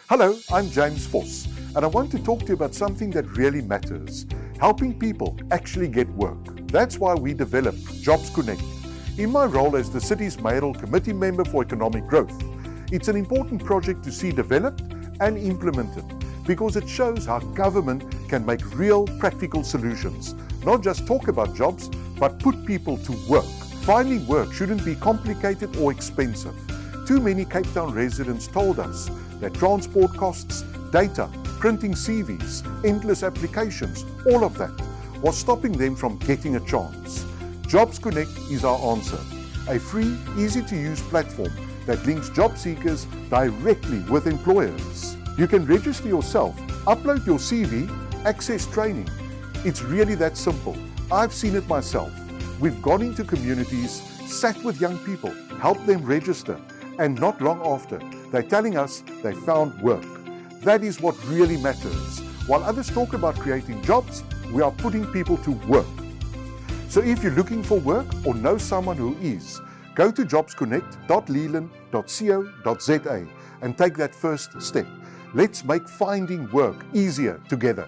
Hello, I'm James Voss, and I want to talk to you about something that really matters, helping people actually get work. That's why we developed Jobs Connect. In my role as the city's mayoral committee member for economic growth, it's an important project to see developed and implemented because it shows how government can make real practical solutions, not just talk about jobs, but put people to work. Finding work shouldn't be complicated or expensive. Too many Cape Town residents told us that transport costs, data, printing CVs, endless applications, all of that was stopping them from getting a chance. Jobs Connect is our answer, a free, easy-to-use platform that links job seekers directly with employers. You can register yourself, upload your CV, access training. It's really that simple. I've seen it myself. We've gone into communities, sat with young people, helped them register, and not long after, they're telling us they found work. That is what really matters. While others talk about creating jobs, we are putting people to work. So if you're looking for work or know someone who is, go to jobsconnect.leland.co.za and take that first step. Let's make finding work easier together.